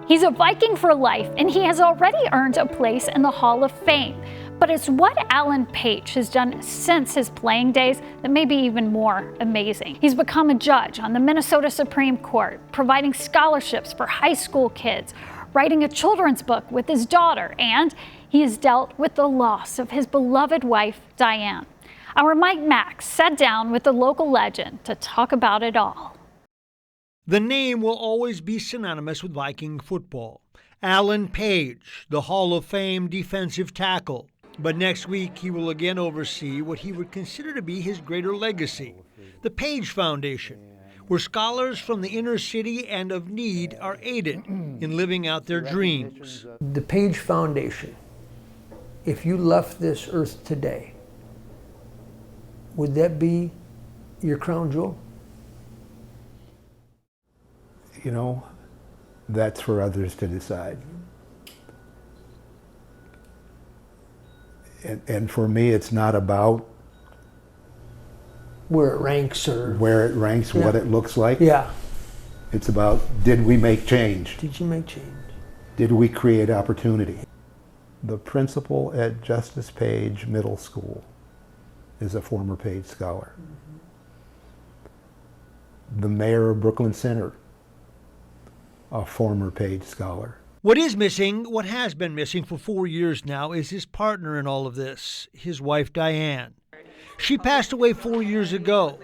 He's a Viking for life, and he has already earned a place in the Hall of Fame. But it's what Alan Page has done since his playing days that may be even more amazing. He's become a judge on the Minnesota Supreme Court, providing scholarships for high school kids, writing a children's book with his daughter, and he has dealt with the loss of his beloved wife, Diane. Our Mike Max sat down with the local legend to talk about it all. The name will always be synonymous with Viking football. Alan Page, the Hall of Fame defensive tackle. But next week, he will again oversee what he would consider to be his greater legacy, the Page Foundation, where scholars from the inner city and of need are aided in living out their dreams. The Page Foundation, if you left this earth today, would that be your crown jewel? You know, that's for others to decide. And for me, it's not about where it ranks or what it looks like. Yeah. It's about, did we make change? Did you make change? Did we create opportunity? The principal at Justice Page Middle School is a former Page Scholar. Mm-hmm. The mayor of Brooklyn Center, a former Page Scholar. What is missing, what has been missing for 4 years now, is his partner in all of this, his wife Diane. She passed away 4 years ago,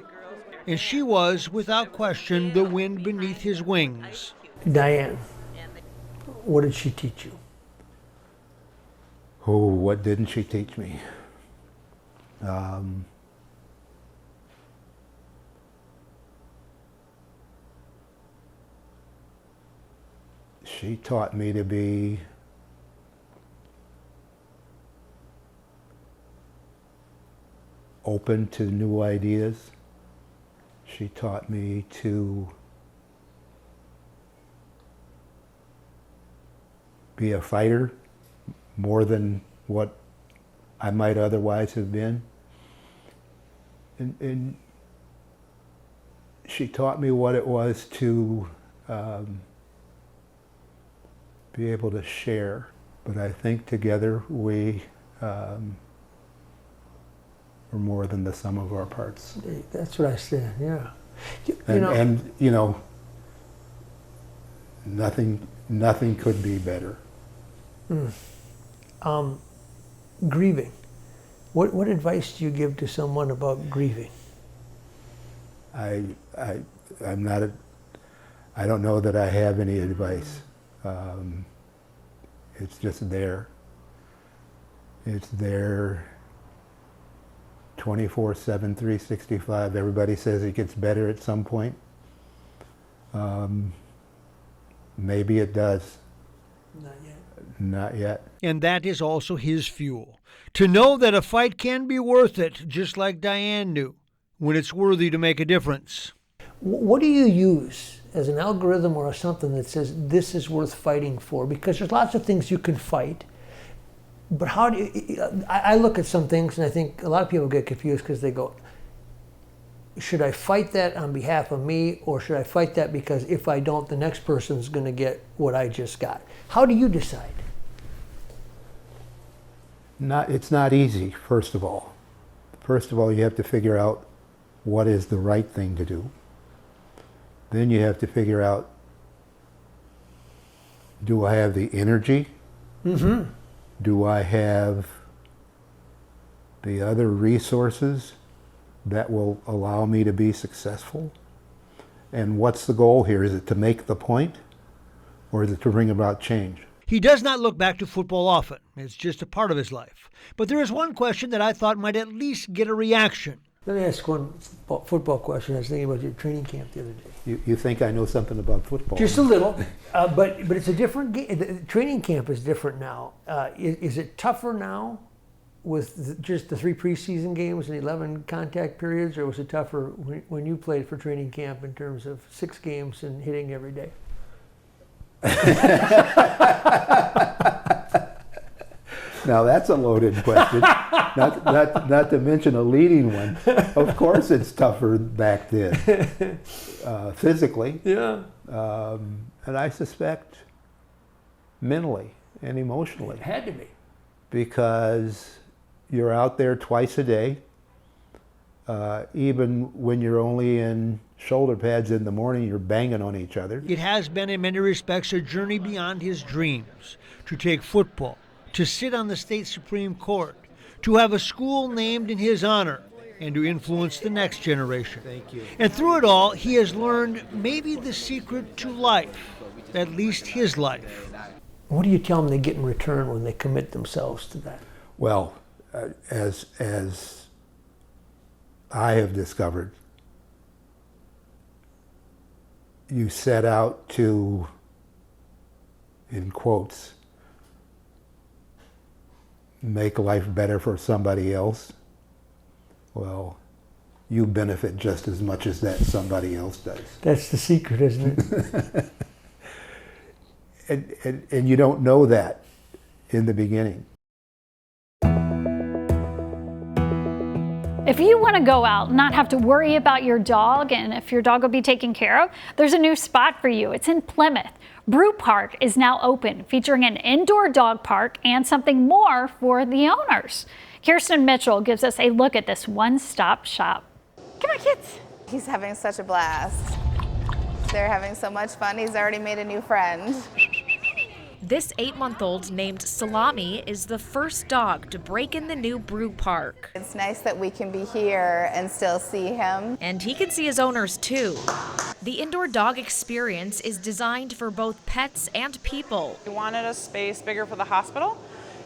and she was, without question, the wind beneath his wings. Diane, what did she teach you? Oh, what didn't she teach me? She taught me to be open to new ideas. She taught me to be a fighter more than what I might otherwise have been. And she taught me what it was to be able to share. But I think together we are more than the sum of our parts. That's what I said, yeah. Nothing could be better. Grieving. What advice do you give to someone about grieving? I don't know that I have any advice. It's just there. It's there 24/7, 365. Everybody says it gets better at some point. Maybe it does. Not yet. Not yet. And that is also his fuel. To know that a fight can be worth it, just like Diane knew, when it's worthy to make a difference. What do you use as an algorithm or something that says this is worth fighting for? Because there's lots of things you can fight, but how do you, I look at some things and I think a lot of people get confused because they go, should I fight that on behalf of me, or should I fight that because if I don't, the next person's going to get what I just got? How do you decide? It's not easy, first of all. First of all, you have to figure out what is the right thing to do. Then you have to figure out, do I have the energy? Mm-hmm. Do I have the other resources that will allow me to be successful? And what's the goal here? Is it to make the point, or is it to bring about change? He does not look back to football often. It's just a part of his life. But there is one question that I thought might at least get a reaction. Let me ask one football question. I was thinking about your training camp the other day. You think I know something about football? Just a little, but it's a different game. The training camp is different now. Is it tougher now with just the 3 preseason games and 11 contact periods, or was it tougher when you played for training camp in terms of 6 games and hitting every day? Now that's a loaded question. not to mention a leading one. Of course, it's tougher back then, physically. Yeah. And I suspect mentally and emotionally. It had to be. Because you're out there twice a day, even when you're only in shoulder pads in the morning, you're banging on each other. It has been in many respects a journey beyond his dreams, to take football, to sit on the state Supreme Court, to have a school named in his honor, and to influence the next generation. Thank you. And through it all, he has learned maybe the secret to life, at least his life. What do you tell them they get in return when they commit themselves to that? Well, as I have discovered, you set out to, in quotes, make life better for somebody else. Well, you benefit just as much as that somebody else does. That's the secret, isn't it? And you don't know that in the beginning. If you want to go out and not have to worry about your dog and if your dog will be taken care of, there's a new spot for you. It's in Plymouth. Brew Park is now open, featuring an indoor dog park and something more for the owners. Kirsten Mitchell gives us a look at this one-stop shop. Come on, kids. He's having such a blast. They're having so much fun. He's already made a new friend. This 8-month-old named Salami is the first dog to break in the new Brew Park. It's nice that we can be here and still see him. And he can see his owners too. The indoor dog experience is designed for both pets and people. We wanted a space bigger for the hospital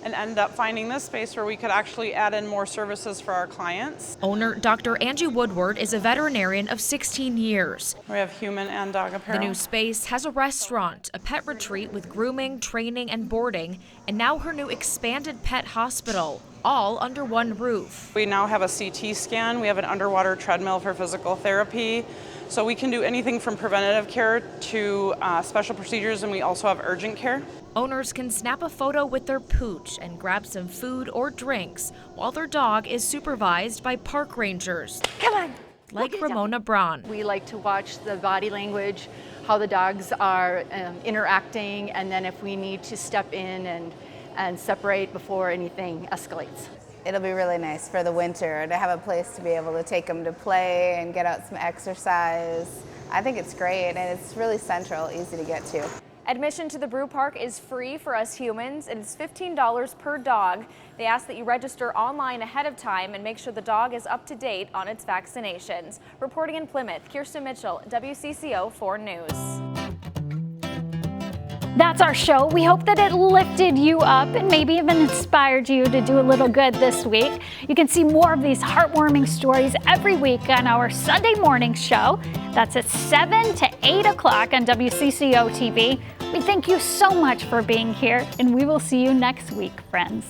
and ended up finding this space where we could actually add in more services for our clients. Owner Dr. Angie Woodward is a veterinarian of 16 years. We have human and dog apparel. The new space has a restaurant, a pet retreat with grooming, training, and boarding, and now her new expanded pet hospital, all under one roof. We now have a CT scan. We have an underwater treadmill for physical therapy. So we can do anything from preventative care to special procedures, and we also have urgent care. Owners can snap a photo with their pooch and grab some food or drinks while their dog is supervised by park rangers. Come on. Like Ramona Braun. We like to watch the body language, how the dogs are interacting, and then if we need to step in and separate before anything escalates. It'll be really nice for the winter to have a place to be able to take him to play and get out some exercise. I think it's great, and it's really central, easy to get to. Admission to the Brew Park is free for us humans, and it's $15 per dog. They ask that you register online ahead of time and make sure the dog is up to date on its vaccinations. Reporting in Plymouth, Kirsten Mitchell, WCCO 4 News. That's our show. We hope that it lifted you up and maybe even inspired you to do a little good this week. You can see more of these heartwarming stories every week on our Sunday morning show. That's at 7 to 8 o'clock on WCCO TV. We thank you so much for being here, and we will see you next week, friends.